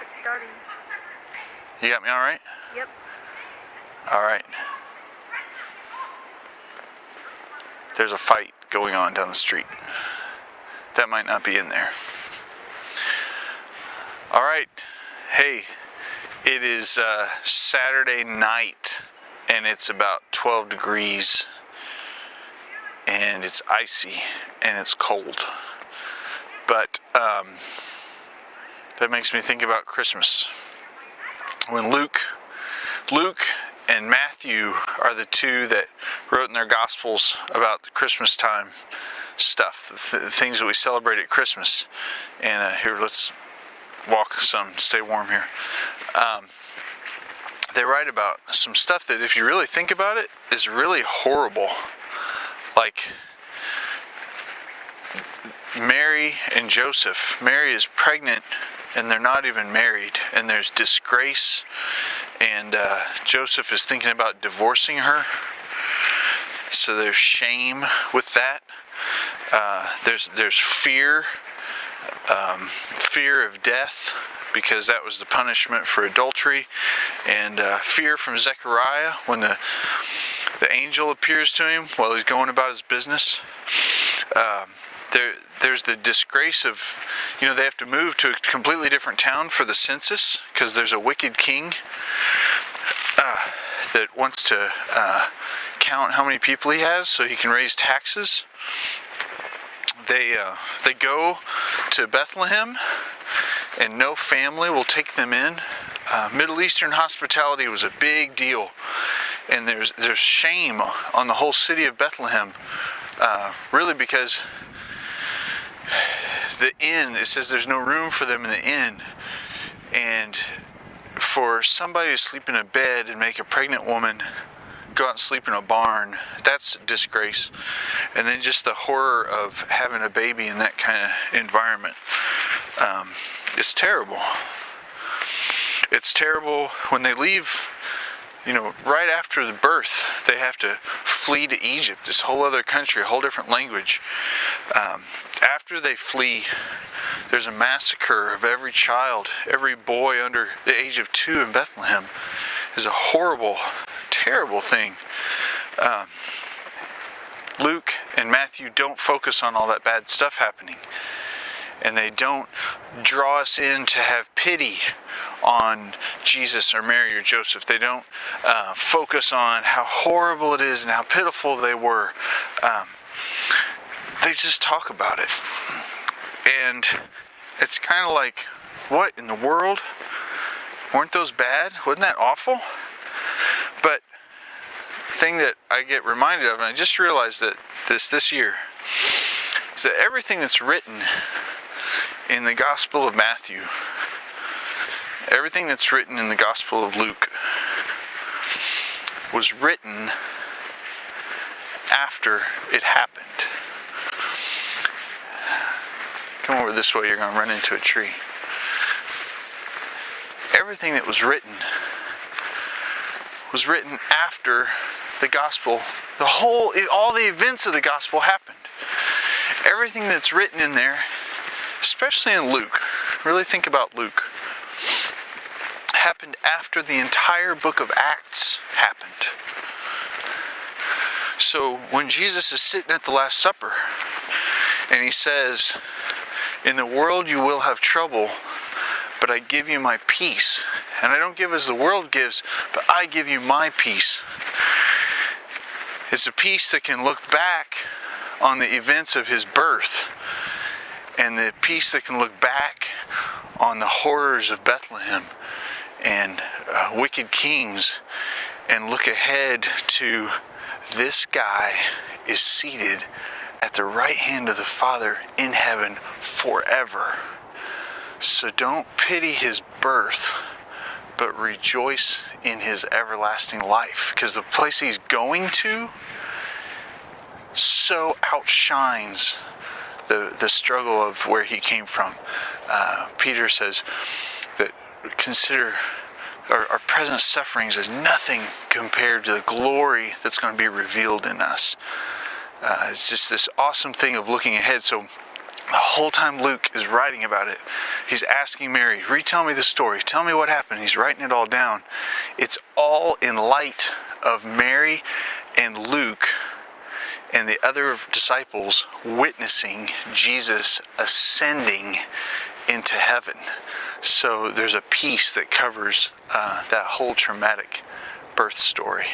It's starting. You got me all right? Yep. All right. There's a fight going on down the street. That might not be in there. All right. Hey, it is Saturday night, and it's about 12 degrees, and it's icy, and it's cold. But that makes me think about Christmas. When Luke and Matthew are the two that wrote in their Gospels about the Christmas time stuff, the things that we celebrate at Christmas. And here, let's walk some, stay warm here. They write about some stuff that, if you really think about it, is really horrible. Like Mary and Joseph. Mary is pregnant and they're not even married, and there's disgrace, and Joseph is thinking about divorcing her, so there's shame with that. There's fear of death, because that was the punishment for adultery, and fear from Zechariah when the angel appears to him while he's going about his business. There's the disgrace of, they have to move to a completely different town for the census because there's a wicked king that wants to count how many people he has so he can raise taxes. They go to Bethlehem, and no family will take them in. Middle Eastern hospitality was a big deal, and there's shame on the whole city of Bethlehem, really, because the inn, it says there's no room for them in the inn, and for somebody to sleep in a bed and make a pregnant woman go out and sleep in a barn, that's disgrace. And then just the horror of having a baby in that kind of environment, it's terrible. It's terrible when they leave, right after the birth, they have to flee to Egypt, this whole other country, a whole different language. After they flee, there's a massacre of every child, every boy under the age of 2 in Bethlehem. Is a horrible, terrible thing. Luke and Matthew don't focus on all that bad stuff happening. And they don't draw us in to have pity on Jesus or Mary or Joseph. They don't focus on how horrible it is and how pitiful they were. They just talk about it. And it's kind of like, what in the world? Weren't those bad? Wasn't that awful? But the thing that I get reminded of, and I just realized that this year, is that everything that's written in the Gospel of Matthew, everything that's written in the Gospel of Luke, was written after it happened. Come over this way, you're going to run into a tree. Everything that was written after the gospel. All the events of the gospel happened. Everything that's written in there, especially in Luke, really think about Luke, happened after the entire book of Acts happened. So when Jesus is sitting at the Last Supper, and he says, "In the world you will have trouble, but I give you my peace. And I don't give as the world gives, but I give you my peace." It's a peace that can look back on the events of his birth, and the peace that can look back on the horrors of Bethlehem and wicked kings, and look ahead to this guy is seated at the right hand of the Father in heaven forever. So don't pity his birth, but rejoice in his everlasting life, because the place he's going to so outshines the struggle of where he came from. Peter says that consider our present sufferings as nothing compared to the glory that's going to be revealed in us. It's just this awesome thing of looking ahead. So the The whole time Luke is writing about it, he's asking Mary, retell me the story. Tell me what happened. He's writing it all down. It's all in light of Mary and Luke and the other disciples witnessing Jesus ascending into heaven. So there's a piece that covers that whole traumatic birth story.